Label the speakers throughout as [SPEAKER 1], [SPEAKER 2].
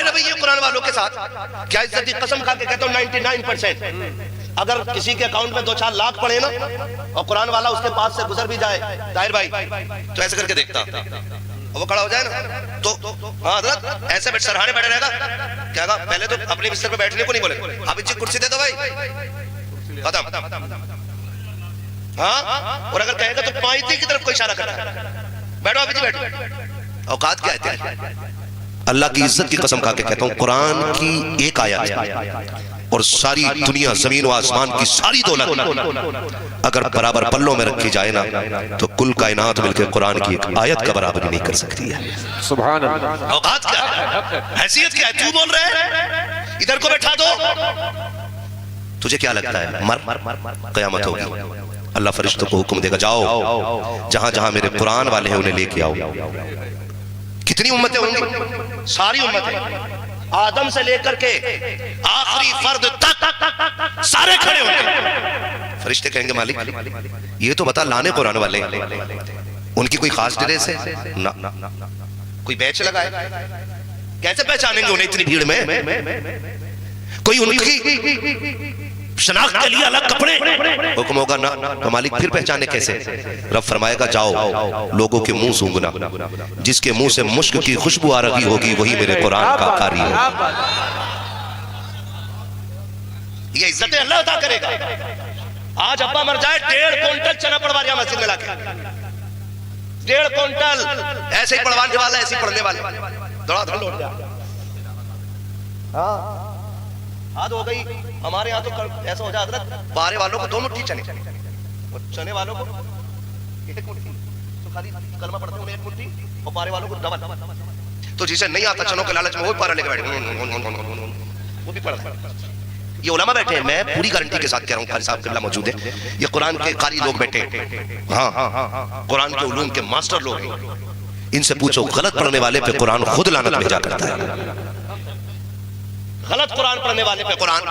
[SPEAKER 1] रवैये कुरान वालों के साथ। क्या इज्जत की कसम खा के कहता हूँ 99%। अगर किसी के अकाउंट में 2-4 लाख पड़े ना और कुरान वाला उसके पास से गुजर भी जाए ताहिर भाई तो ऐसे करके देखता और वो खड़ा हो जाए ना तो हाँ हजरत ऐसे बैठ सरहाने बैठे रहेगा, क्या कहा पहले तो अपने बिस्तर पे बैठने को नहीं बोले, आप जी कुर्सी दे दो भाई खत्म। हाँ और अगर कहेगा तो पाइती की तरफ कोई इशारा कर रहा है, बैठो अभी जी बैठो। औकात क्या है? अल्लाह की इज्जत की कसम खा के कहता हूँ कुरान की एक आयत और सारी दुनिया जमीन व आसमान की सारी दौलत अगर बराबर पल्लों में रखी जाए ना तो कुल कायनात मिलकर कुरान की एक आयत का बराबरी नहीं कर सकती है। सुभान अल्लाह। औकात क्या है? हैसियत क्या है? तू बोल रहे हैं इधर को बैठा दो। तुझे क्या लगता है मर कयामत होगी, अल्लाह फरिश्तों को हुक्म देगा जाओ जहां जहां मेरे कुरान वाले हैं उन्हें लेके आओ। कितनी उम्मतें होंगी? सारी उम्मतें, आदम से लेकर के आखिरी फर्द तक सारे खड़े होंगे। फरिश्ते कहेंगे मालिक ये तो बता लाने कुरान वाले उनकी कोई खास ड्रेस है ना, कोई बैच लगाए, कैसे पहचानेंगे उन्हें इतनी भीड़ में? कोई उनकी शनाख्त के लिए अलग कपड़े? हुक्म होगा ना तो मालिक फिर पहचाने कैसे? रब फरमाएगा जाओ लोगों के मुंह सूंघना, जिसके मुंह से मुश्क की खुशबू आ रही होगी वही मेरे कुरान का कारी है। ये इज्जतें अल्लाह अता करेगा। आज अब्बा मर जाए 1.5 क्विंटल चना पड़वा मस्जिद में लाके, 1.5 क्विंटल ऐसे ही पढ़वाने वाला ऐसे ही पढ़ने वाले धड़ाधड़ लौट जाए। हाँ हाथ हो गई हमारे यहाँ तो ऐसा हो जाता है बारे वालों को 2 मुट्ठी चने और चने वालों को 1 मुट्ठी, तो खाली कलमा पढ़ते हैं 1 मुट्ठी और बारे वालों को डबल। तो जिसे नहीं आता चनों के लालच में वो पारा लेके बैठे वो भी पढ़ता है। ये उलमा बैठे हैं, मैं पूरी गारंटी के साथ कह रहा हूँ, कारी साहब किबला मौजूद है, ये कुरान के कारी लोग बैठे हैं। हाँ कुरान के उलूम के मास्टर लोग हैं, इनसे पूछो गलत पढ़ने वाले पे कुरान खुद लानत भेजा करता है। गलत कुरान पढ़ने वाले पे कुरान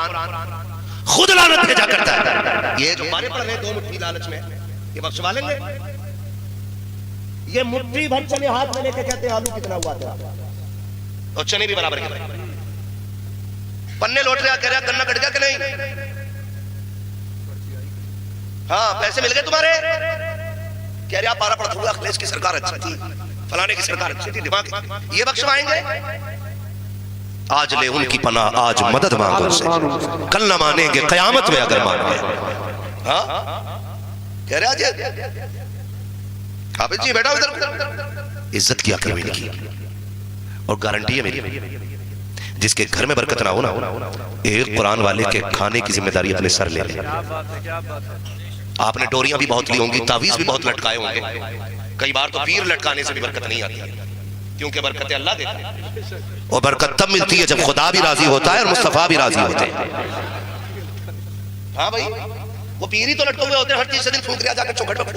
[SPEAKER 1] खुद लानत भेजा करता है। ये जो बारे पढ़ रहे 2 मुट्ठी लालच में ये बख्शवा लेंगे। ये मुट्ठी भर चने हाथ में लेके कहते हैं आलू कितना हुआ तेरा, और चने भी बराबर के पन्ने लौट रहा, कह रहा गन्ना कट गया कि नहीं? हाँ पैसे मिल गए तुम्हारे? कह रहे आप पारा पढ़ता हुआ अखिलेश की सरकार अच्छी थी, फलाने की सरकार अच्छी थी, दिमाग ये बख्शवाएंगे। आज ले उनकी पनाह आज मदद मांगो से, कल न मानेंगे कयामत में अगर मान गए। हाँ कह रहे आज हाफिज जी बैठा इधर, इज्जत किया करो इनकी और गारंटी है मेरी जिसके घर में बरकत ना हो ना एक कुरान वाले के खाने की जिम्मेदारी अपने सर ले ले। आपने डोरियां भी बहुत ली होंगी, तावीज भी बहुत लटकाए होंगे, कई बार तो पीर लटकाने से भी बरकत नहीं आती क्योंकि बरकतें अल्लाह देता है और बरकत तब मिलती है जब खुदा भी राजी होता है और मुस्तफा भी राजी होते हैं। हाँ भाई वो पीर ही तो लटके हुए होते हैं, हर तीसरे दिन फूक रहा जाकर चौखट पर,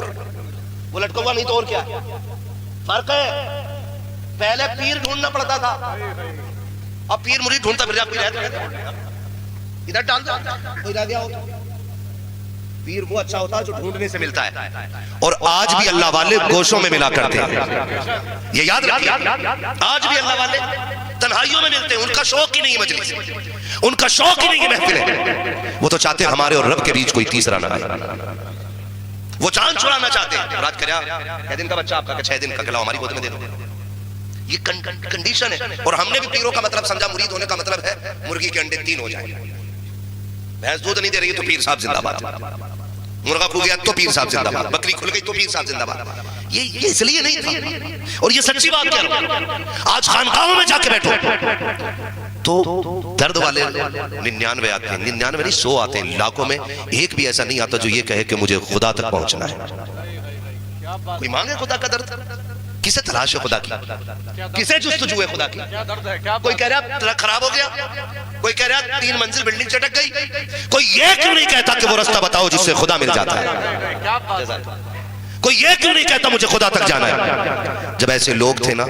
[SPEAKER 1] वो लटका हुआ नहीं तो और क्या फर्क है? पहले पीर ढूंढना पड़ता था, अब पीर मुरीद ढूंढता फिर इधर डाल दो कोई रह गया हो। पीर वो अच्छा होता है जो ढूंढने से मिलता है और आज भी अल्लाह वाले गोशों में मिला करते हैं, ये याद रखिए। आज भी अल्लाह वाले तन्हाइयों में मिलते हैं, उनका शौक ही नहीं है मजलिस, उनका शौक ही नहीं है महफिल, वो तो चाहते हैं हमारे और रब के बीच कोई तीसरा ना आए, वो जान छुड़ाना चाहते हैं। राज क्या दिन का बच्चा आपका 6 दिन का, खिलाओ हमारी गोद में दे दो, ये कंडीशन है। और हमने भी पीरों का मतलब समझा मुरीद होने का मतलब है मुर्गी के अंडे 3 हो जाए, भैंस दूध नहीं दे रही तो पीर साहब जिंदाबाद, मुर्गा खो गया तो पीर साहब जिंदाबाद, बकरी खुल गई तो पीर साहब जिंदाबाद। ये इसलिए नहीं था और ये सच्ची बात कह रहा हूं। आज खानकाहों में जाके बैठो तो दर्द वाले 99 आते हैं, 99 नहीं 100 आते हैं, लाखों में एक भी ऐसा नहीं आता जो ये कहे कि मुझे खुदा तक पहुंचना है। कोई मांगे खुदा का दर्द? किसे तलाश है खुदा की? किसे जुस्तजू है खुदा की? कोई कह रहा खराब हो गया, कोई कह रहा 3 मंजिल बिल्डिंग चटक गई, कोई ये क्यों नहीं कहता कि वो रास्ता बताओ जिससे खुदा मिल जाता है? कोई ये क्यों नहीं कहता मुझे खुदा तक जाना है? जब ऐसे लोग थे ना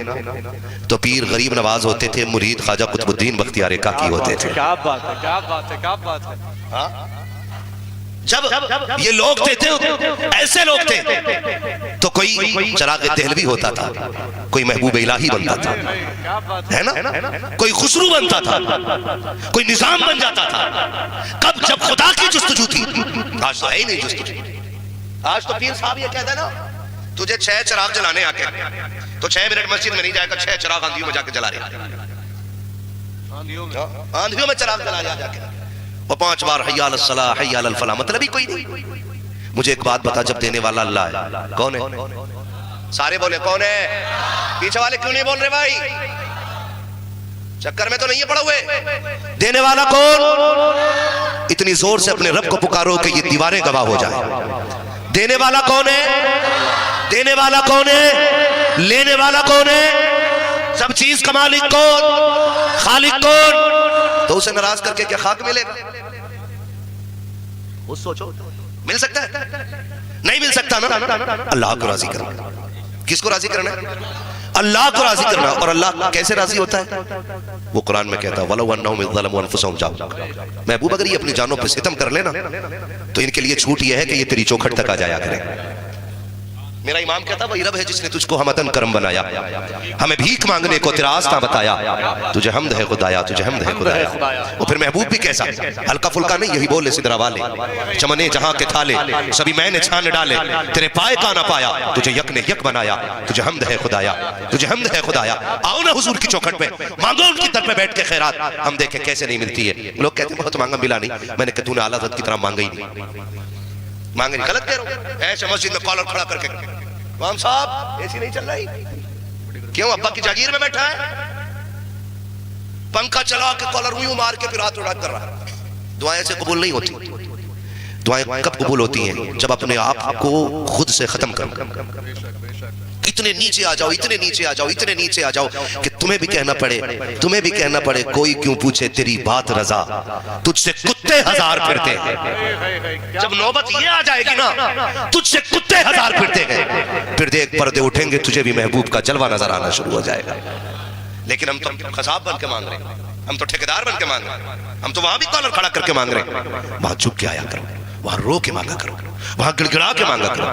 [SPEAKER 1] तो पीर गरीब नवाज होते थे, मुरीद ख्वाजा कुतुबुद्दीन बख्तियार काकी होते थे। क्या बात है, क्या बात है, क्या बात है। जब ये लोग थे ऐसे लोग थे तो कोई चिराग दहलवी होता था, कोई महबूब इलाही बनता था, है ना, कोई खुसरू बनता था, कोई निजाम बन जाता था। कब? जब खुदा की जुस्तजू थी। आज तो है ही नहीं जुस्तजू। आज तो पीर साहब ये कहते हैं ना, तुझे 6 चिराग जलाने आके तो 6 मिनट मस्जिद में नहीं जाएगा, 6 चिराग आंधियों में जाके जला रहे, आंधियों में चिराग जला जाके, और 5 बार हय्या अलल सलाह हय्या अलल फलाह। मतलब ही कोई नहीं। मुझे एक बात बता, जब देने वाला अल्लाह है, कौन है? सारे बोले कौन है? पीछे वाले क्यों नहीं बोल रहे भाई? चक्कर में तो नहीं है पड़ा हुए। देने वाला कौन? इतनी जोर से अपने रब को पुकारो कि ये दीवारें गवाह हो जाए। देने वाला कौन है? देने वाला कौन है? लेने वाला कौन है? सब चीज का मालिक कौन? खालिक कौन? तो उसे नाराज करके क्या खाक मिलेगा? वो सोचो, मिल सकता है? नहीं मिल सकता ना। अल्लाह को राजी करना। किसको राजी करना है? अल्लाह को राजी करना। और अल्लाह कैसे राजी होता है? वो कुरान में कहता है वलौ अन्नहुम इज़्ज़लमू अनफुसहुम जाऊँ। महबूब अगर ये अपनी जानों पर सितम कर लेना तो इनके लिए छूट ये है कि ये तेरी चौखट तक आ जाया करें। मेरा इमाम कहता वही रब है जिसने तुझको हमतन करम बनाया, हमें भीख मांगने को तेरा आस्था बताया, तुझे हमद है खुदाया, तुझे हमद है खुदाया। और फिर महबूब भी कैसा, हल्का फुल्का नहीं, यही बोले सिदरा वाले चमने जहां के थाले सभी मैंने छान डाले, तेरे पाए का ना पाया, तुझे यक ने यक बनाया, तुझे हमद है खुदाया, तुझे हमद है खुदाया। आओ ना हुजूर की चौखट पे, मांगो उनकी दर पे बैठ के खैरात, हम देखें कैसे नहीं मिलती है। लोग कहते हैं बहुत मांगा मिला नहीं। मैंने कहा तूने आला हज़रत की तरह मांगा ही नहीं, मांगे नहीं। गलत कह रहा हूं। ऐसे मस्जिद में कॉलर खड़ा करके, इमाम साहब एसी नहीं चल रही, क्यों? अब्बा की जागीर में बैठा है, पंखा चला के कॉलर यूं मार के फिर हाथ उड़ा कर रहा है। दुआएं से कबूल नहीं होती। दुआएं कब कबूल होती हैं? जब अपने आप को खुद से खत्म करो। इतने नीचे आ जाओ, इतने नीचे आ जाओ, इतने नीचे आ जाओ कि तुम्हें भी कहना पड़े, तुम्हें भी कहना पड़े कोई क्यों पूछे तेरी बात रजा, तुझसे कुत्ते 1000 फिरते हैं। जब नौबत ये आ जाएगी ना, तुझसे कुत्ते 1000 फिरते हैं, फिर देख पर्दे उठेंगे, तुझे भी महबूब का जलवा नजर आना शुरू हो जाएगा। लेकिन हम तो खसाब बन के मांग रहे हैं, हम तो ठेकेदार बन के मांग रहे हैं, हम तो वहां भी कॉलर खड़ा करके मांग रहे हैं। वहां चुप के आया करो, वहां रो के मांगा करो, वहां गिड़गिड़ा के मांगा करो,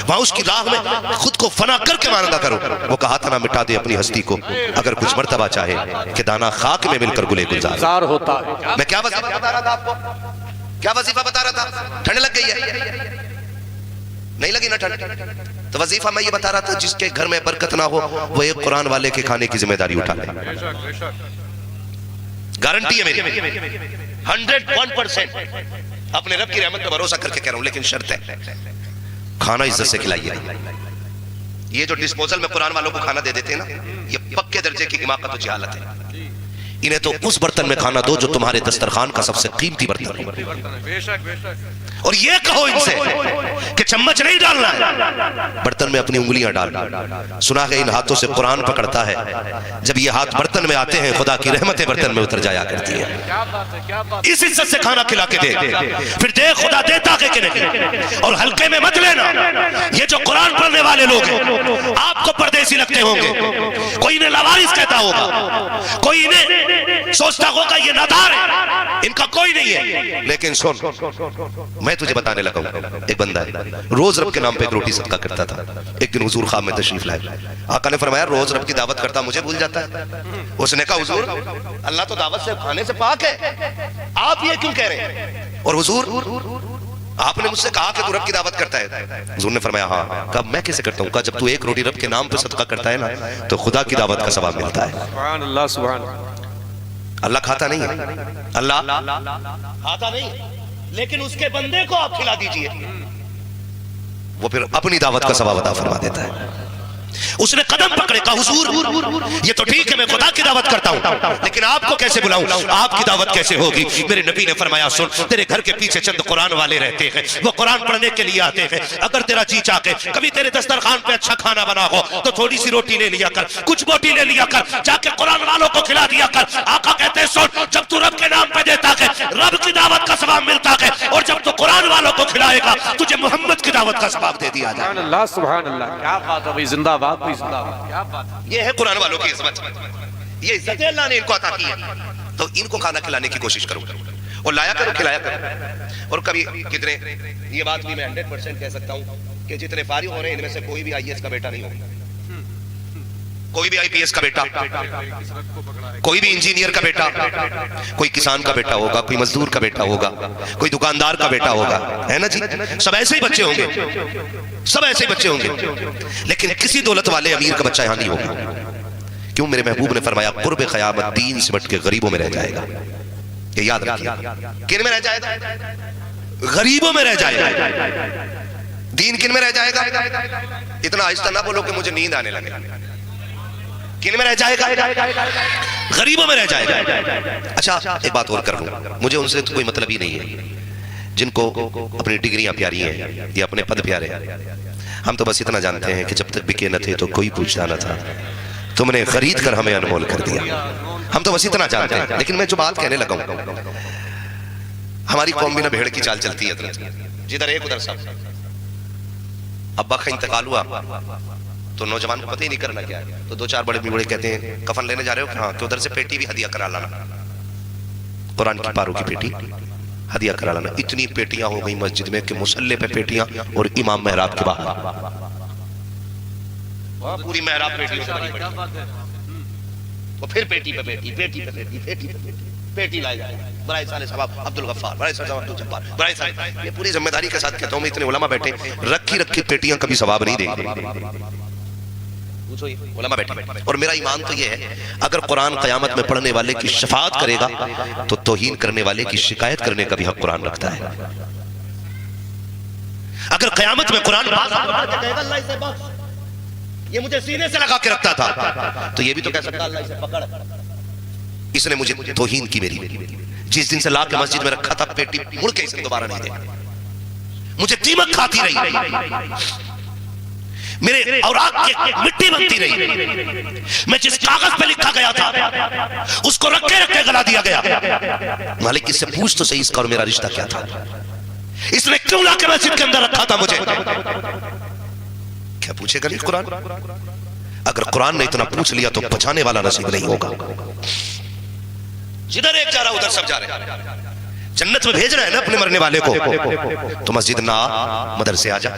[SPEAKER 1] वहां उसकी राह में खुद को फना करके मांगा करो। वो कहा था ना, मिटा दे अपनी हस्ती को अगर कुछ मर्तबा चाहे कि दाना खाक में मिलकर गुले गुलजार होता है। मैं क्या वजीफा बता रहा था आपको? क्या वजीफा बता रहा था? ठंड लग गई है? नहीं लगी ना ठंड? तो वजीफा मैं ये बता रहा था, जिसके घर में बरकत ना हो वो एक कुरान वाले के खाने की जिम्मेदारी उठा ले। गारंटी है मेरी, 101%। अपने रब की रहमत पर भरोसा करके कह रहा हूं। लेकिन शर्त है, खाना इज्जत से खिलाइए। ये जो डिस्पोजल में कुरान वालों को खाना दे देते हैं ना, ये पक्के दर्जे की हिमाकत और जहालत है। इन्हें तो उस बर्तन में खाना दो जो तुम्हारे दस्तरखान का सबसे कीमती बर्तन है। और ये कहो इनसे कि चम्मच नहीं डालना है, बर्तन में अपनी उंगलियां डाल। सुना है इन हाथों से कुरान पकड़ता है, जब ये हाथ बर्तन में आते हैं खुदा की रहमतें बर्तन में उतर जाया करती है। इस इज्जत से खाना खिला के दे, फिर दे खुदा देता है कि नहीं। और हल्के में मत लेना, ये जो कुरान पढ़ने वाले लोग हैं आपको परदेसी लगते होंगे, कोई इन्हें लवारिस कहता होगा, कोई इन्हें सोचता होगा ये नादार है, इनका कोई नहीं है। लेकिन सुन, मैं तुझे बताने लगा हूं। एक बंदा है, रोज रब के नाम पे एक रोटी सदका करता था। एक दिन हुजूर ख्वाब में तशरीफ लाए, आका ने फरमाया रोज रब की दावत करता, मुझे भूल जाता है। उसने कहा हुजूर अल्लाह तो दावत से खाने से पाक है, आप ये क्यों कह रहे हैं? और हुजूर आपने मुझसे कहा कि तू रब की दावत करता है। हुजूर ने फरमाया हाँ। कब मैं कैसे करता हूँ? कहा जब तू एक रोटी रब के नाम पे सदका करता है ना, तो खुदा की दावत का सवाब मिलता है। सुभान अल्लाह, सुभान अल्लाह। अल्लाह खाता नहीं है, अल्लाह खाता नहीं, लेकिन उसके बंदे को आप खिला दीजिए, वो फिर अपनी दावत का सवाब अता फरमा देता है। उसने कदम पकड़े, कहा हुजूर ये तो ठीक है मैं खुदा की दावत करता हूं, लेकिन आपको कैसे बुलाऊं? आपकी दावत कैसे होगी? मेरे नबी ने फरमाया सुन, तेरे घर के पीछे चंद कुरान वाले रहते हैं, वो कुरान पढ़ने के लिए आते हैं। अगर तेरा जी चाहे कभी तेरे दस्तरखान पे अच्छा खाना बना हो तो थोड़ी सी रोटी ले लिया कर, कुछ बोटी ले लिया कर, जाके कुरान वालों को खिला दिया कर। आका कहते हैं सुन, जब तू रब के नाम पे देता है रब की दावत का सवाब मिलता है, और जब तू कुरान वालों को खिलाएगा तुझे मोहम्मद की दावत का सवाब दे दिया जाएगा। सुभान अल्लाह, सुभान अल्लाह। क्या बात है भाई, जिंदाबाद। ये है कुरान वालों की इज्जत, ये इज्जत अल्लाह ने इनको अता की है, तो इनको खाना खिलाने की कोशिश करो। और लाया करो, खिलाया करो। और कभी कितने, ये बात भी मैं 100% कह सकता हूँ कि जितने फारिग हो रहे हैं इनमें से कोई भी आईएएस का बेटा नहीं होगा, कोई भी आईपीएस का बेटा, कोई भी इंजीनियर का बेटा, कोई किसान का बेटा होगा, कोई मजदूर का बेटा होगा, कोई दुकानदार का बेटा होगा, है ना जी। सब ऐसे ही बच्चे होंगे, सब ऐसे ही बच्चे होंगे, लेकिन किसी दौलत वाले अमीर का बच्चा यहां नहीं होगा। क्यों? मेरे महबूब ने फरमाया कुर्ब क़यामत दीन सिमट के गरीबों में रह जाएगा। ये याद रखिए। किन में रह जाएगा? गरीबों में रह जाएगा। दीन किन में रह जाएगा? इतना आहिस्ता ना बोलो कि मुझे नींद आने लगे। किन में रह जाएगा? गरीबों में रह जाएगा। अच्छा, एक बात और कर लूं, मुझे उनसे तो कोई मतलब ही नहीं है जिनको अपनी डिग्रियां प्यारी हैं या अपने पद प्यारे हैं। हम तो बस इतना जानते हैं कि जब तक बिके न थे तो कोई पूछता न था, तुमने खरीद कर हमें अनमोल कर दिया। हम तो बस इतना जानते हैं। लेकिन मैं जो बात कहने लगा हूं, हमारी कौम भी ना भेड़ की चाल चलती है, जिधर एक उधर सब। अब्बा का इंतकाल हुआ तो नौजवान को पता ही नहीं करना क्या है, तो दो चार बड़े बूढ़े कहते हैं कफन लेने जा रहे हो? हाँ। कि उधर से पेटी भी हदिया करा लाना, कुरान की पारों की पेटी हदिया करा लाना। इतनी पेटियां हो गई मस्जिद में कि मुसल्ले पे पेटियां और इमाम मेहराब के बाहर पूरी मेहराब पेटियों से भरी पड़ी। तो फिर पेटी पे पेटी, पेटी पे पेटी, पेटी पे पेटी, पेटी लाई जाए। बड़े साले साहब अब्दुल गफ्फार, बड़े साले साहब अब्दुल जब्बार, बड़े साले, ये पूरी जिम्मेदारी के साथ कहता हूं मैं, इतने उलमा बैठे, रखी रखी पेटियां कभी सवाब नहीं देंगे। उलमा बैठे। और मेरा ईमान तो ये है, अगर कुरान क़यामत में पढ़ने वाले की शफाअत करेगा तो तौहीन करने वाले की शिकायत करने का भी हक कुरान रखता है। अगर क़यामत में कुरान ये मुझे सीने से लगा के रखता था तो ये भी तो कह सकता अल्लाह इसे पकड़, इसने मुझे तौहीन की मेरी। जिस दिन से ला के मस्जिद में रखा था पेटी मुड़ के इसने दोबारा नहीं दे, मुझे दीमक खाती रही, मेरे औरात की मिट्टी बनती रही। मैं जिस कागज पे लिखा गया था उसको रखे रखे गला दिया गया। मालिक इससे पूछ तो सही, इसका और मेरा रिश्ता क्या था? इसने क्यों लाके मस्जिद के अंदर रखा था मुझे? क्या पूछेगा नहीं कुरान? अगर कुरान ने इतना पूछ लिया तो बचाने वाला नसीब नहीं होगा। जिधर एक जा रहा उधर सब जा रहे हैं। जन्नत में भेज रहे हैं ना अपने मरने वाले को, तो मस्जिद ना मदरसे आ जा,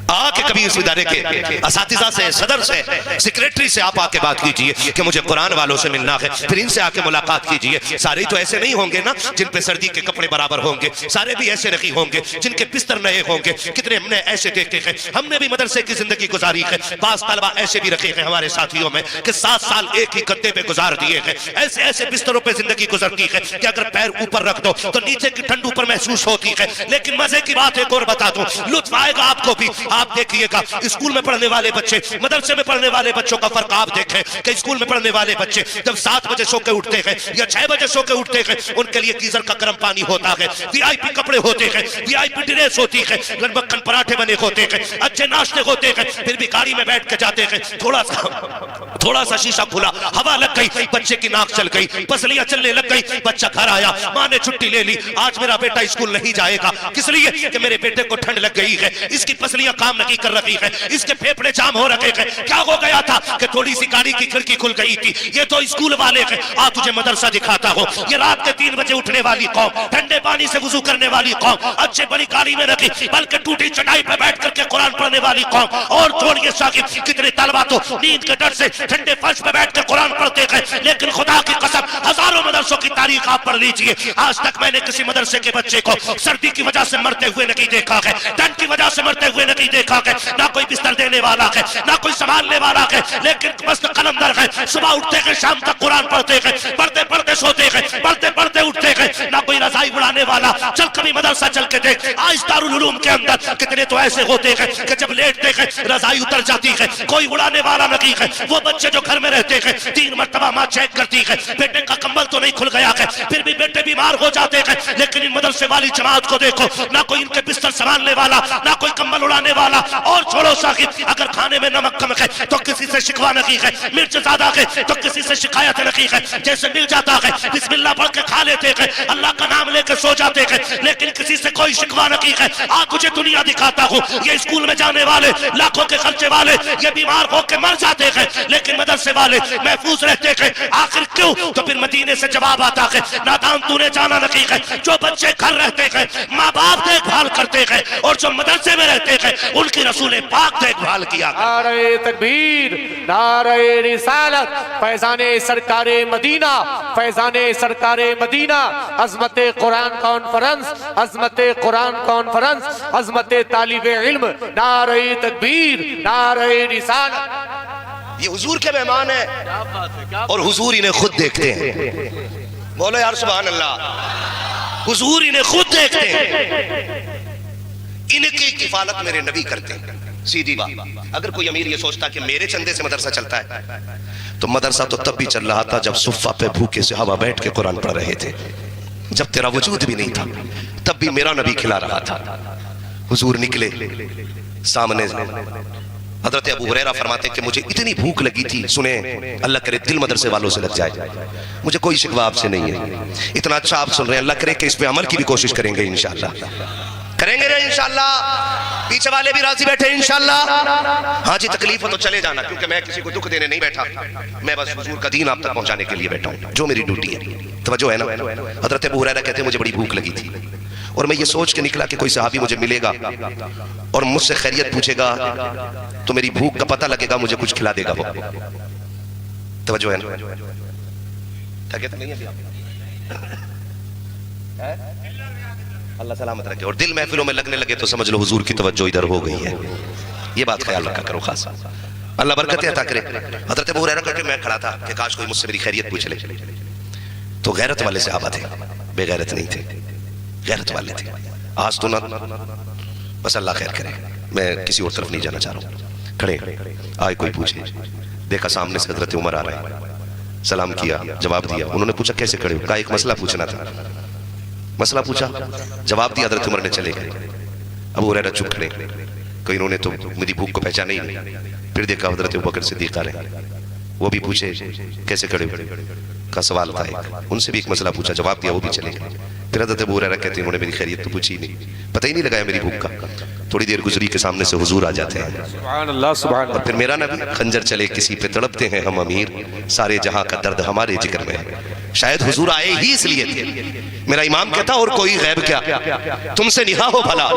[SPEAKER 1] आके कभी इस इदारे के असातिज़ा से, सदर से, सेक्रेटरी से आप आके बात कीजिए कि मुझे कुरान वालों से मिलना है, फिर इनसे आके मुलाकात कीजिए। सारे तो ऐसे नहीं होंगे ना जिन पे सर्दी के कपड़े बराबर होंगे, सारे भी ऐसे नहीं होंगे जिनके बिस्तर नए होंगे। कितने हमने ऐसे देखे हैं, हमने भी मदरसे की जिंदगी गुजारी है। बास तलबा ऐसे भी रखे हैं हमारे साथियों में कि 7 साल एक ही गद्दे पे गुजार दिए हैं। ऐसे ऐसे बिस्तरों पे जिंदगी गुजरती है कि अगर पैर ऊपर रख दो तो नीचे की ठंड ऊपर महसूस होती है। लेकिन मजे की बात एक और बता दूं, लुत्फ आएगा आपको भी। आप देखिएगा स्कूल में पढ़ने वाले बच्चे, मदरसे में पढ़ने वाले बच्चों का फर्क आप देखें कि स्कूल में पढ़ने वाले बच्चे जब 7 बजे सो के उठते हैं या 6 बजे सो के उठते हैं, उनके लिए गीजर का गर्म पानी होता है, वीआईपी कपड़े होते हैं, वीआईपी ड्रेस होती है, मक्खन पराठे बने होते हैं, अच्छे नाश्ते होते हैं। फिर भी गाड़ी में बैठ के जाते हैं, थोड़ा सा शीशा खुला, हवा लग गई, बच्चे की नाक चल गई, पसलियां चलने लग गई। बच्चा घर आया, माँ ने छुट्टी ले ली, आज मेरा बेटा स्कूल नहीं जाएगा। किस लिए? कि मेरे बेटे को ठंड लग गई है, इसकी पसलियां काम नहीं कर रही है, इसके फेफड़े जाम हो रखे हैं। क्या हो गया था कि थोड़ी सी गाड़ी की खिड़की खुल गई थी। ये तो स्कूल वाले हैं। आज तुझे मदरसा दिखाता हो, ये रात के 3 बजे उठने वाली कौम, ठंडे पानी से वुजू करने वाली कौम, अच्छे बड़ी गाड़ी में रखी बल्कि टूटी चटाई पे बैठ करके कुरान पढ़ने वाली कौम। और छोड़िए साकिब, कितने तलबा तो नींद के डर से ठंडे फर्श पे बैठ कर कुरान पढ़ते हैं। लेकिन खुदा की कसम, हजारों मदरसों की तारीख आप पढ़ लीजिए, आज तक मैंने किसी मदरसे के बच्चे को सर्दी की वजह से मरते हुए नहीं देखा है, ठंड की वजह से मरते हुए नहीं देखा है। ना कोई बिस्तर देने वाला है, ना कोई संभालने वाला है, लेकिन बस कलंदर है। सुबह उठते हैं, शाम तक कुरान पढ़ते हैं, पढ़ते पढ़ते सोते हैं, पढ़ते पढ़ते उठते हैं। ना कोई रजाई उड़ाने वाला। चल कभी मदरसा चल के देख, आज दारुल उलूम के अंदर कितने तो ऐसे होते हैं कि जब लेटते हैं रजाई उतर जाती है, कोई उड़ाने वाला नहीं है। वो बच्चे जो घर में रहते हैं, 3 मरतबा माँ चेक करती है, बेटे का कंबल तो नहीं खुल गया है, फिर भी बेटे बीमार हो जाते हैं। लेकिन इन मदरसे वाली जमात को देखो, ना कोई इनके बिस्तर संभालने वाला, ना कोई कंबल उड़ाने वाला। और छोड़ो साकिब, अगर खाने में नमक कम है तो किसी से शिकवा नहीं है, मिर्च ज्यादा है तो किसी से शिकायत नहीं है। जैसे मिल जाता है बिस्मिल्लाह पढ़ के खा लेते हैं, अल्लाह का नाम लेकर सो जाते हैं, लेकिन किसी से कोई शिकवा नहीं है। आज तुझे दुनिया दिखाता हूँ, ये स्कूल में जाने वाले, लाखों के खर्चे वाले, ये बीमार होकर मर जाते हैं, लेकिन मदरसे वाले महफूज रहते हैं। आखिर क्यों? तो फिर मदीने से जवाब आता है, नादान तूने जाना नहीं है, जो बच्चे घर रहते हैं माँ बाप देखभाल करते हैं, और जो मदरसे में रहते हैं उनकी रसूल पाक देखभाल किया।
[SPEAKER 2] नारे तकबीर, नारे रिसालत, फैजाने सरकारे मदीना, फैजाने सरकारे मदीना, अज़मते कुरान कॉन्फ्रेंस, अज़मते कुरान कॉन्फ्रेंस, अज़मते तालिबे इल्म, नारे तकबीर, नारे रिसालत।
[SPEAKER 1] ये हुजूर के मेहमान है और हुजूर इन्हें खुद देखते हैं। बोलो यार सुभान अल्लाह। हुजूर इन्हें खुद देखते हैं, इनकी किफालत मेरे नबी करते हैं। सीधी बात, अगर कोई अमीर ये सोचता कि मेरे चंदे से मदरसा चलता है, तो मदरसा तो तब भी चल रहा था जब सुफ़ा पे भूखे से हवा बैठ के कुरान पढ़ रहे थे, जब तेरा वजूद भी नहीं था, तब भी मेरा नबी खिला रहा था। हुजूर निकले सामने, हजरत अबू हुरैरा फरमाते कि मुझे इतनी भूख लगी थी, सुने अल्लाह करे दिल मदरसे वालों से लग जाए, मुझे कोई शिकवा आपसे नहीं है, इतना अच्छा आप सुन रहे हैं, अल्लाह करे कि इस पे अमल की भी कोशिश करेंगे इंशाअल्लाह, करेंगे रे इंशाअल्लाह। पीछे वाले भी राजी बैठे इंशाअल्लाह। हाँ जी, तकलीफ हो तो चले जाना, क्योंकि मैं किसी को दुख देने नहीं बैठा, मैं बस हुजूर का दीन आप तक पहुंचाने के लिए बैठा हूँ, जो मेरी ड्यूटी है। तवज्जो है ना? हजरत अबू हुरैरा कहते हैं मुझे बड़ी भूख लगी थी, और मैं ये सोच के निकला कि कोई सहाबी मुझे मिलेगा और मुझसे खैरियत पूछेगा, तो मेरी भूख का पता लगेगा, मुझे कुछ खिला देगा वो। तवज्जो है ना? थके तो नहीं है? अल्लाह सलामत रखे। और दिल महफिलों में लगने लगे तो समझ लो हुजूर की तवज्जो इधर हो गई है। ये बात ख्याल रखा करो खास, अल्लाह बरकतें अता करे। हजरत अबू हुरैरा कहते मैं खड़ा था कि काश कोई मुझसे मेरी खैरियत पूछ ले, तो गैरत वाले सहाबा थे, बेगैरत नहीं थे, गैरत वाले थे। आज तो ना, बस अल्लाह खैर करे, मैं किसी और तरफ नहीं जाना चाह रहा हूँ। खड़े आए, कोई पूछे, देखा सामने से हजरत उमर आ रहे हैं, सलाम किया, जवाब दिया। उन्होंने पूछा कैसे खड़े हो? कहा एक मसला पूछना था। मसला पूछा, जवाब दिया, हजरत उमर ने चले गए। अबू हुरैरा चुप खड़े, कोई इन्होंने तो मेरी भूख को पहचाना ही नहीं। फिर देखा हजरत अबू बकर सिद्दीक़ आ रहे, वो भी पूछे कैसे खड़े का सवाल था एक, उनसे भी एक मसला पूछा, जवाब दिया, वो भी चले गए। फिर हजरत अबू हुरैरा कहते हैं उन्होंने मेरी खैरियत तो पूछी नहीं, पता ही नहीं लगाया मेरी भूख का। थोड़ी देर गुजरी के सामने से हुजूर आ जाते हैं,
[SPEAKER 2] सुभान अल्लाह, सुभान अल्लाह।
[SPEAKER 1] और फिर मेरा नबी, खंजर चले किसी पे तड़पते हैं हम अमीर, सारे जहां का दर्द हमारे जिक्र में है। शायद हुजूर आए ही इसलिए थे। मेरा इमाम कहता और कोई गैब क्या, तुमसे निहा हो भला,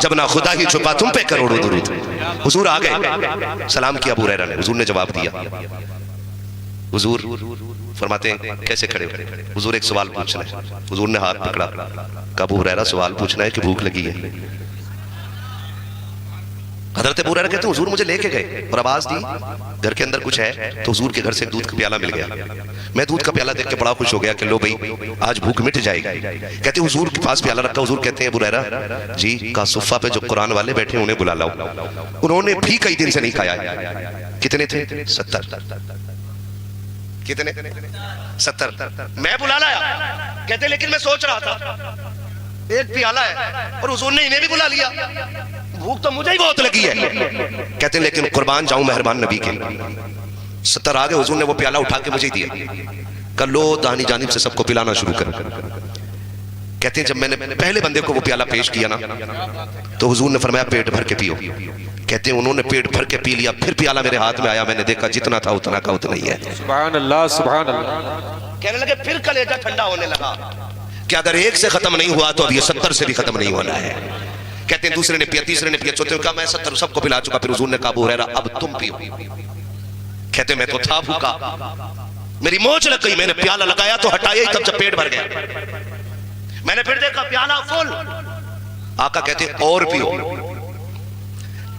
[SPEAKER 1] जब ना खुदा ही छुपा तुम पे करोड़ों दुरूद। हुजूर आ गए, सलाम किया अबू हुरैरा ने, हुजूर ने जवाब दिया। हुजूर फरमाते हैं कैसे खड़े हो? हुजूर एक सवाल पूछना है। हुजूर ने हाथ पकड़ा, कहा अबू हुरैरा सवाल पूछना है कि भूख लगी है? हजरत अबू हुरैरा कहते हैं हुजूर मुझे लेके गए और आवाज दी घर के अंदर कुछ है, तो हुजूर के घर से एक दूध का प्याला मिल गया। मैं दूध का प्याला देख के बड़ा खुश हो गया कि लो भाई आज भूख मिट जाएगी। कहते हुजूर के पास प्याला रखा, हुजूर कहते हैं अबू हुरैरा जी का सुफ़ा पे जो कुरान वाले बैठे उन्हें बुला लाओ। उन्होंने भी कई दिन से नहीं खाया। कितने थे? 70। कितने? 70। मैं बुला लाया। कहते लेकिन मैं सोच रहा था एक प्याला है और हुजूर ने इन्हें भी बुला लिया, भूख तो मुझे ही बहुत लगी है। कहते लेकिन कुर्बान जाऊं मेहरबान नबी के, 70 आ गए, हुजूर ने वो प्याला उठा के मुझे दिया, कल लो दानी जानिब से सबको पिलाना शुरू कर। कहते हैं जब मैंने पहले बंदे को वो प्याला पेश किया ना, तो हुजूर ने फरमाया पेट भर के पियो। कहते हैं उन्होंने पेट भर के पी लिया, फिर प्याला मेरे हाथ में आया, मैंने देखा जितना था उतना का उतना ही है।
[SPEAKER 2] सुभान अल्लाह, सुभान अल्लाह।
[SPEAKER 1] कहने लगे फिर कलेजा ठंडा होने लगा कि अगर एक से खत्म नहीं हुआ तो अब ये 70 से भी खत्म नहीं होना है। कहते हैं दूसरे ने पिया, तीसरे ने पिया, चौथे ने कहा मैं 70 सबको पिला चुका। फिर हुजूर ने कहा अबू हुरैरा अब तुम पियो। कहते मैं तो था भूखा, मेरी मोच लग गई, मैंने प्याला लगाया तो हटाया ही तब जब पेट भर गया। मैंने फिर देखा प्याला फुल। आका कहते और पियो।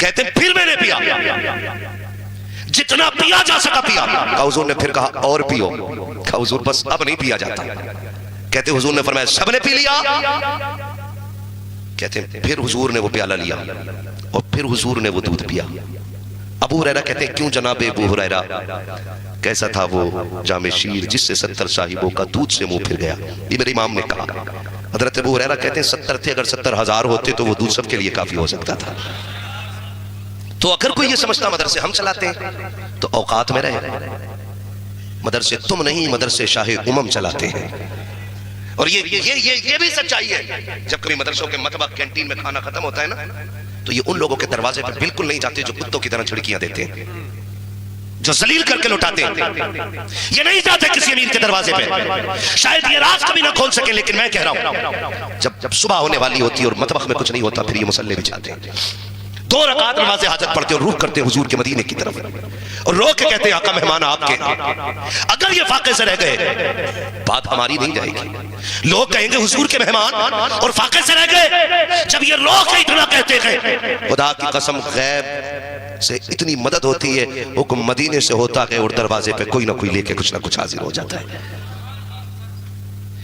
[SPEAKER 1] कहते फिर मैंने पिया, जितना पिया जा सका पिया। हुजूर ने फिर कहा और पियो। कहा हुजूर बस अब नहीं पिया जाता। कहते हुजूर ने फरमाया सबने पी लिया। कहते फिर हुजूर ने वो प्याला लिया और फिर हुजूर ने वो दूध पिया। अबू हुरैरा कहते हैं क्यों जनाब अबू हुरैरा, कैसा था वो जामे शीर जिससे 70 साहिबों का दूध से मुंह फिर गया। ये मेरे इमाम ने कहा। हजरत अबू हुरैरा कहते हैं 70 थे, अगर 70,000 होते तो वो दूध सबके लिए काफी हो सकता था। तो अगर कोई ये समझता मदरसे हम चलाते हैं तो औकात में रहे। मदरसे तुम नहीं, मदरसे शाहे उमम चलाते हैं। और ये भी सच्चाई है। जब कभी मदरसों के मतबा कैंटीन में खाना खत्म होता है ना, तो ये उन लोगों के दरवाजे पर बिल्कुल नहीं जाते जो कुत्तों की तरह झिड़कियां देते हैं, जो जलील करके लौटाते हैं। ये नहीं जाते किसी अमीर के दरवाजे पे, शायद ये राज कभी ना खोल सके, लेकिन मैं कह रहा हूं जब सुबह होने वाली होती है और मतबख में कुछ नहीं होता, फिर ये मुसल्ले भी जाते हैं, 2 रकात नमाज हाजत पढ़ते और रुख करते हैं हुजूर के मदीने की तरफ, और रो के कहते हैं आका मेहमान आपके। अगर ये फाके से रह गए, बात हमारी नहीं जाएगी। लोग कहेंगे हुजूर के मेहमान और फाके से रह गए। जब ये रो के इतना कहते हैं, खुदा की कसम गैब से इतनी मदद होती है, हुक्म मदीने से होता है और दरवाजे पे कोई ना कोई लेके कुछ ना कुछ हाजिर हो जाता है।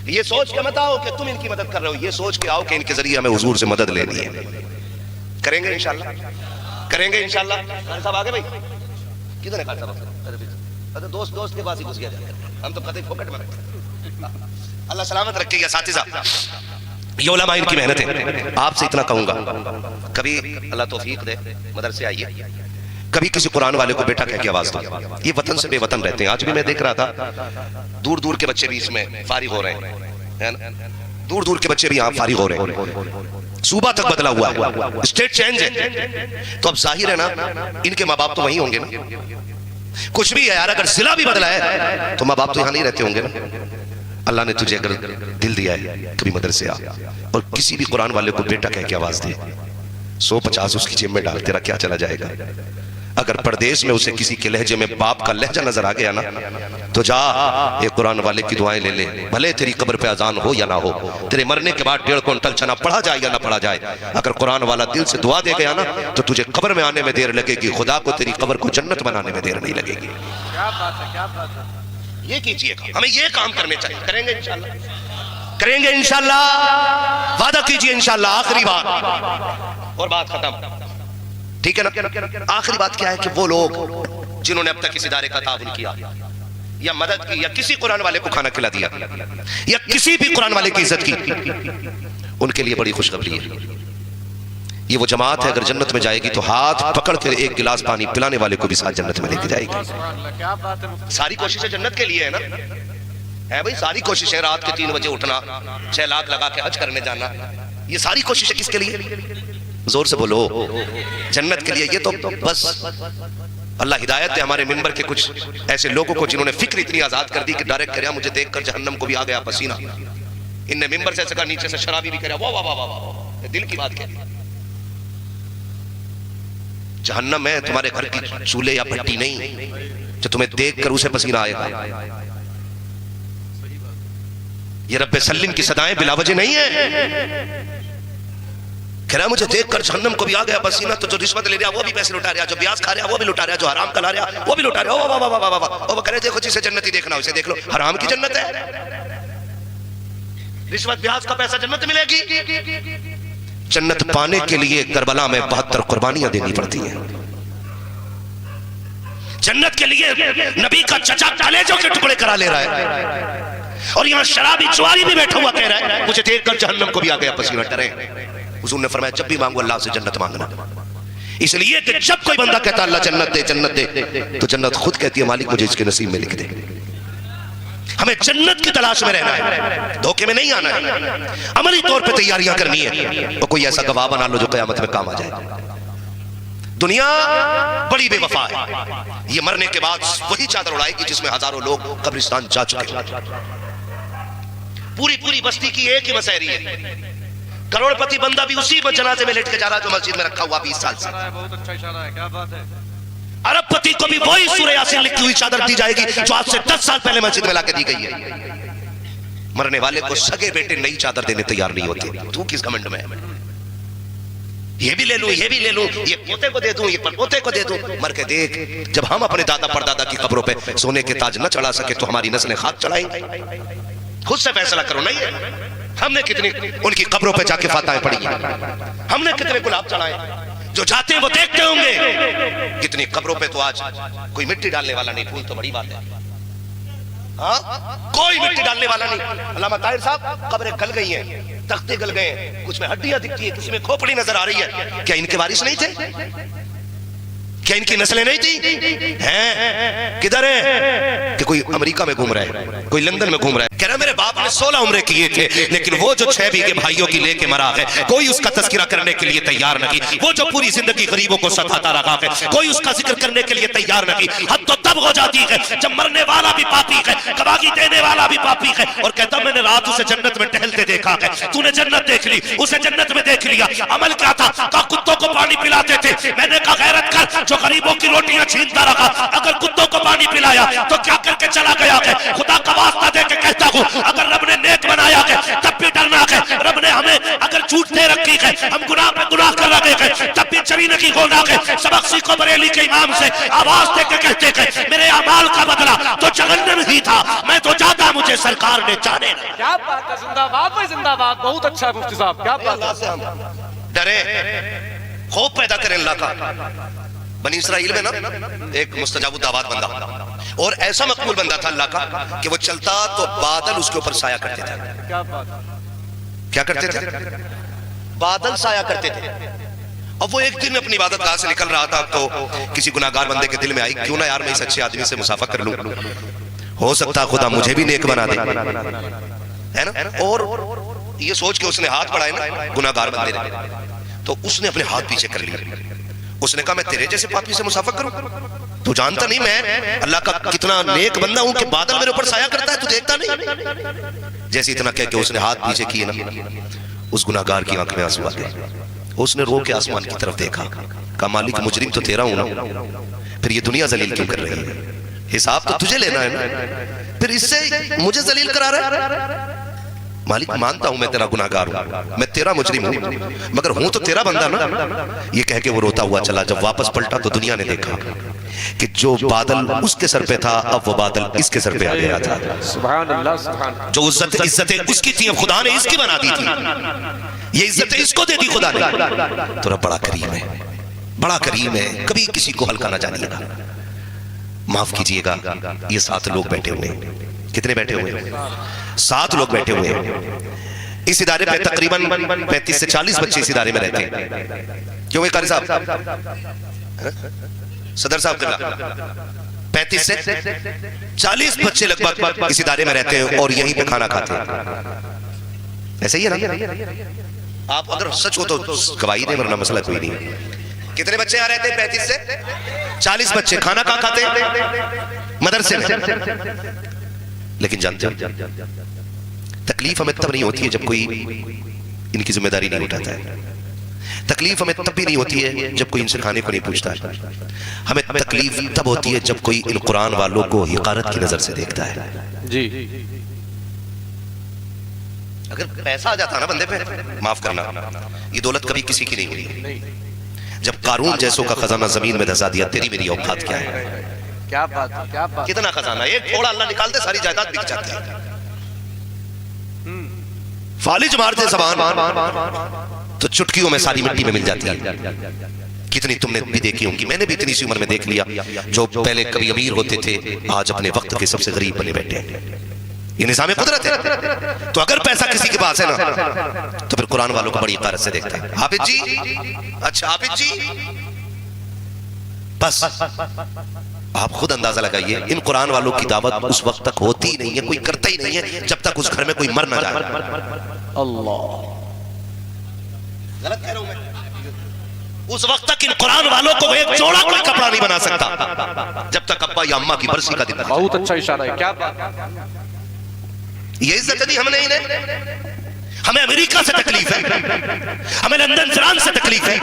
[SPEAKER 1] ये सोच के मत आओ कि तुम इनकी मदद कर रहे हो, ये सोच के आओ कि इनके जरिए हमें हुजूर से मदद लेनी है। करेंगे इंशाल्लाह, करेंगे इंशाल्लाह। खान साहब आगे भाई, किधर है खान साहब? अरे दोस्त के पास ही घुस गया, हम तो कतई फोकट में बैठे। अल्लाह सलामत रखेगा। साथी ये उलमा इनकी मेहनत है। आपसे इतना कहूंगा, कभी अल्लाह तौफीक दे मदरसे आइए, कभी किसी कुरान वाले को बेटा कह के आवाज दो। ये वतन से बेवतन रहते हैं। आज भी मैं देख रहा था, दूर दूर के बच्चे भी इसमें फारिग हो रहे हैं, दूर दूर के बच्चे भी यहाँ फारिग हो रहे हैं। सूबा तक बदला हुआ है, स्टेट चेंज है, तो अब जाहिर है ना इनके माँ बाप तो वहीं होंगे ना। कुछ भी है यार, अगर जिला भी बदला है तो माँ बाप तो यहाँ नहीं रहते होंगे ना। अल्लाह ने तुझे अगर दिल दिया है, कभी मदरसे आ और किसी भी कुरान वाले को बेटा कह के आवाज दे, 150 उसकी जेब में डाल, तेरा क्या चला जाएगा। अगर परदेश में उसे किसी के लहजे में बाप का लहजा नजर आ गया ना, तो जा एक कुरान वाले की दुआएं ले ले, भले तेरी कब्र पे अजान हो या ना हो, तेरे मरने के बाद 1.5 क्विंटल चना पढ़ा जाए या ना पढ़ा जाए, अगर कुरान वाला दिल से दुआ दे गया ना, तो तुझे कब्र में आने में देर लगेगी, खुदा को तेरी कब्र को जन्नत बनाने में देर नहीं लगेगी।
[SPEAKER 2] क्या बात है, क्या बात है।
[SPEAKER 1] ये कीजिए, हमें ये काम करने चाहिए। करेंगे इंशाल्लाह, करेंगे इंशाल्लाह, वादा कीजिए इंशाल्लाह। आखिरी बात और बात खत्म, ठीक है ना। आखिरी बात क्या है कि वो लोग जिन्होंने अब तक इस इदारे का ताउन किया या मदद की या किसी कुरान वाले को खाना खिला दिया या किसी भी कुरान वाले की इज्जत की, उनके लिए बड़ी खुशखबरी है। ये वो जमात है, अगर जन्नत में जाएगी तो हाथ पकड़ कर एक गिलास पानी पिलाने वाले को भी साथ जन्नत में लेके जाएगी। सारी कोशिशें जन्नत के लिए है ना, है भाई। सारी कोशिशें, रात के 3 बजे उठना, 6 लाख लगा के हज करने जाना, ये सारी कोशिशें किसके लिए? जोर से बोलो, जन्नत के लिए। ये तो बस अल्लाह हिदायत दे हमारे मिंबर के कुछ ऐसे लोगों को जिन्होंने फिक्र इतनी आजाद कर दी कि डायरेक्ट कह मुझे देखकर जहन्नम को भी आ गया पसीना। इनने मिंबर से ऐसा कहा, नीचे से शराबी भी कह, वाह वाह वाह वाह, दिल की बात कह। जहन्नम है तुम्हारे घर की चूल्हे या भट्टी नहीं, जो तुम्हें देखकर उसे पसीना आएगा। ये रब्बे सल्लिम की सदाएं बिलावजह नहीं है। कह रहा मुझे देखकर जहन्नम को भी आ गया पसीना, तो जो रिश्वत ले रहा वो भी पैसे लुटा रहा, जो ब्याज खा रहा वो भी लुटा रहा, जो हराम कला रहा वो भी लुटा रहा। वाह वाह वाह वाह वाह। वो कह रहे देखो जिसे जन्नती देखना उसे देख लो, हराम की जन्नत है। रिश्वत ब्याज का पैसा जन्नत मिलेगी। जन्नत पाने के लिए करबला में 72 कुर्बानियां देनी पड़ती हैं। जन्नत के लिए नबी का चचा कलेजों के टुकड़े करा ले रहा है, और यहाँ शराबी चुआरी भी बैठा हुआ कह रहा है मुझे देखकर जहन्नम को भी आ गया पसीना। डरे हुजूर ने फरमाया जब भी मांगो अल्लाह से जन्नत मांगना, इसलिए कि जब कोई बंदा कहता अल्लाह जन्नत दे, तो जन्नत खुद कहती है मालिक मुझे इसके नसीब में लिख दे। हमें जन्नत की तलाश में रहना है, धोखे में नहीं आना है, अमली तौर पे तैयारियां करनी है। और कोई ऐसा गवाह बना लो जो कयामत में काम आ जाए। दुनिया बड़ी बेवफा है, ये मरने के बाद वही चादर उड़ाएगी जिसमें हजारों लोग कब्रिस्तान जा चुके हैं। पूरी पूरी बस्ती की एक ही मसहरी है, करोड़पति बंदा भी उसी जनाजे में लेट के जा रहा है जो मस्जिद में रखा हुआ 20 साल से।
[SPEAKER 2] बहुत अच्छा इशारा है, क्या बात है।
[SPEAKER 1] अरबपति को भी वही सूरह यासीन लिखी हुई चादर दी जाएगी जो आज से 10 साल पहले मस्जिद में लाके दी गई है। मरने वाले को सगे बेटे नई चादर देने तैयार नहीं होते। तू किस घमंड में है? ये भी ले लूं, ये भी ले लूं, ये पोते को दे दूं, ये पोते को दे दूं। मर के देख, जब हम अपने दादा परदादा की कब्रों पे सोने के ताज न चढ़ा सके तो हमारी नस्लें खाक चढ़ाएंगे। खुद से फैसला करो। नहीं है हमने कितनी उनकी कब्रों पे जाके फाताएं पढ़ी, हमने कितने गुलाब चढ़ाए। जो जाते हैं वो देखते होंगे कितनी कब्रों पे तो आज कोई मिट्टी डालने वाला नहीं। फूल तो बड़ी बात है, हाँ कोई मिट्टी डालने वाला नहीं। अल्लामा ताहिर साहब कब्रें गल गई हैं, तख्ते गल गए हैं, कुछ में हड्डियां दिखती है, किसी में खोपड़ी नजर आ रही है। क्या इनके वारिस नहीं थे? क्या इनकी नस्लें नहीं थी? हैं? किधर है? कि कोई अमेरिका में घूम रहा है, कोई लंदन में घूम रहा है, कह रहा मेरे बाप ने 16 उम्रे किए थे, लेकिन वो जो 6 बीघे भाइयों की लेके मरा है, कोई उसका तस्करा करने के लिए तैयार नहीं। वो जो पूरी जिंदगी गरीबों को सताता रहा है, कोई उसका जिक्र करने के लिए तैयार नहीं। हद तो तब हो जाती है जब मरने वाला भी पापी है, गवाही देने वाला भी पापी है, और कहता मैंने रात उसे जन्नत में टहलते देखा है। तूने जन्नत देख ली, उसे जन्नत में देख लिया, अमल क्या था? कहा कुत्तों को पानी पिलाते थे। मैंने कहा गैरत कर, जो गरीबों की रोटियां छीनता रहा, अगर कुत्तों को पानी पिलाया तो क्या करके चला गया है? खुदा का वास्ता दे के कहता हूं, अगर रब ने नेक बनाया है तब भी डरना है। रब ने हमें अगर छूट दे रखी है, हम गुनाह पे गुनाह कर रहे हैं, तब भी चरीने की होना है। सबक सीखो बरेली के इमाम से, आवाज दे के कहते हैं मेरे अमाल का बदला तो जहन्नम ही था, मैं तो जाता मुझे सरकार ने जाने ना।
[SPEAKER 2] क्या बात है, जिंदाबाद भाई जिंदाबाद, बहुत अच्छा है मुफ्ती साहब, क्या बात है।
[SPEAKER 1] डरे, खौफ पैदा करें अल्लाह का। बनी इसराइल में ना एक मुस्तजाब दावत बंदा, और ऐसा मकबूल बंदा था अल्लाह का कि वो चलता तो बादल उसके ऊपर साया करते थे।
[SPEAKER 2] क्या बात,
[SPEAKER 1] क्या करते थे? बादल साया करते थे। अब वो एक दिन अपनी इबादत गाह से निकल रहा था, तो किसी गुनाहगार बंदे के दिल में आई, क्यों ना यार मैं इस अच्छे आदमी से मुसाफा कर लूं, हो सकता खुदा मुझे भी नेक बना दे, है ना। और ये सोच के उसने हाथ बढ़ाए ना गुनाहगार बंदे ने, तो उसने अपने हाथ पीछे कर लिए। उसने कहा मैं तेरे जैसे पापी से मुसाफा करूं? तू जानता नहीं मैं अल्लाह का कितना नेक बंदा हूं कि बादल मेरे ऊपर साया करता है, तू देखता नहीं? जैसे इतना कह के उसने हाथ पीछे किए ना, उस गुनाहगार की आंख में आंसू आ गए। उसने रो के आसमान की तरफ देखा, कहा मालिक मुजरिम तो तेरा हूं ना, फिर ये दुनिया जलील क्यों कर रही है? हिसाब तो तुझे लेना है ना, फिर इससे मुझे जलील करा रहा है? मालिक मानता हूं मैं तेरा गुनाहगार हूं, मैं तेरा मुजरिम हूं, मगर हूं तो तेरा बंदा ना। ये कह के वो रोता हुआ चला। जब वापस पलटा तो दुनिया ने देखा कि जो बादल उसके सर पे था, अब वो बादल इसके सर पे आ गया था।
[SPEAKER 2] सुभान अल्लाह, सुभान।
[SPEAKER 1] जो इज्जतें उसकी थी, अब खुदा ने इसकी बना दी थी। ये इज्जतें इसको दे दी खुदा ने। तो रब बड़ा करीम है, बड़ा करीम है, कभी किसी को हल्का ना जानिएगा। माफ कीजिएगा, ये 7 लोग बैठे हुए हैं। कितने बैठे हुए हैं? 7 लोग बैठे हुए हैं। इस इदारे पे तकरीबन 35 से 40 बच्चे इस इदारे में रहते हैं। क्यों कारी साहब, सदर साहब, 35 से 40 बच्चे लगभग इस इदारे में रहते हैं और यहीं पे खाना खाते हैं। ऐसा ही है ना? आप अगर सच हो तो गवाही दें, वरना मसला कोई नहीं। कितने बच्चे यहाँ रहते हैं? 35 से 40 बच्चे। खाना कहाँ खाते हैं? मदरसे में। लेकिन जानते हैं तकलीफ हमें तब नहीं होती है जब कोई इनकी जिम्मेदारी नहीं उठाता है। तकलीफ हमें तब भी नहीं होती है जब कोई इनसे खाने को नहीं पूछता है। हमें तकलीफ तब होती है जब कोई इन कुरान वालों को हिकारत की नजर से देखता है।
[SPEAKER 2] जी,
[SPEAKER 1] अगर पैसा आ जाता ना बंदे पे, माफ करना, ये दौलत कभी किसी की नहीं हुई। जब कारून जैसों का खजाना जमीन में धंसा दिया, तेरी मेरी औकात क्या है?
[SPEAKER 2] क्या बात है, क्या बात।
[SPEAKER 1] कितना खजाना, एक थोड़ा अल्लाह निकालते सारी जायदाद बिक जाती है। फालिज मारते ज़बान तो चुटकियों में सारी मिट्टी में मिल जाती है। कितनी तुमने भी देखी होंगी, मैंने भी इतनी सी उम्र में देख लिया, जो पहले कभी अमीर होते थे आज अपने वक्त के सबसे गरीब बने बैठे हैं। ये निज़ाम कुदरत है। तो अगर पैसा किसी के पास है ना, तो फिर कुरान वालों को बड़ी इकारत से देखता है। हाफिज जी, अच्छा हाफिज जी, बस आप खुद अंदाजा लगाइए, इन कुरान वालों की दावत उस वक्त तक होती ही नहीं है, कोई करता ही नहीं है जब तक उस घर में कोई मर ना जाए।
[SPEAKER 2] अल्लाह,
[SPEAKER 1] गलत कह रहा हूं मैं? उस वक्त तक इन कुरान वालों को एक जोड़ा कोई कपड़ा नहीं बना सकता जब तक अब्बा या अम्मा की बरसी का दिन ना।
[SPEAKER 2] बहुत अच्छा इशारा है, क्या बात।
[SPEAKER 1] ये इज्जत दी हमने इन्हें। हमें अमेरिका से तकलीफ है, हमें लंदन फ्रांस से तकलीफ है,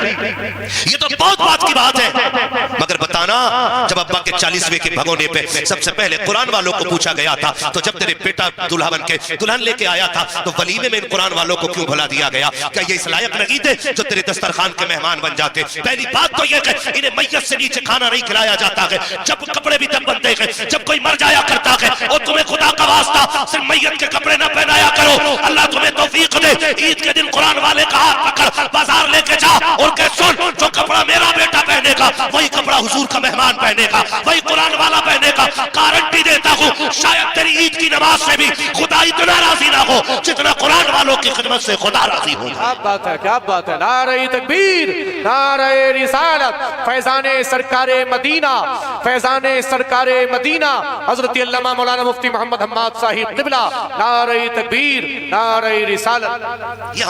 [SPEAKER 1] ये तो बहुत बात की बात है। मगर बताना, जब अब्बा के 40वें के भगोने पे सबसे पहले कुरान वालों को पूछा गया था, तो जब तेरे बेटा दुल्हा बन के दुल्हन लेके आया था, तो वलीमे में इन कुरान वालों को क्यों भुला दिया गया? क्या ये इस लायक नहीं थे जो तेरे दस्तरखान के मेहमान बन जाते? पहली बात तो यह कि इन्हें मैयत से नीचे खाना नहीं खिलाया जाता है, जब कपड़े भी तब बनते हैं जब कोई मर जाया करता है। और तुम्हें खुदा का वास्ता सिर्फ मैयत के कपड़े ना पहनाया करो। अल्लाह तुम्हें तौफीक दे, ईद के दिन कुरान वाले का हाथ पकड़ बाजार लेके जा और कह सुन, जो कपड़ा मेरा बेटा पहनेगा वही कपड़ा हुजूर का मेहमान पहनेगा, वही कुरान वाला पहनेगा। गारंटी देता हूँ शायद तेरी ईद की नमाज से भी खुदा इतना राजी ना हो जितना कुरान वालों की खिदमत से खुदा राजी हो।
[SPEAKER 2] क्या बात है, क्या बात है। नारे तकबीर, नारे रिसालत, फैजाने सरकारे मदीना, फैजाने सरकारे मदीना हजरत अल्लामा मौलाना मुफ्ती मोहम्मद हम्माद साहिब क़िबला। नारे तकबीर, नारे रिसालत।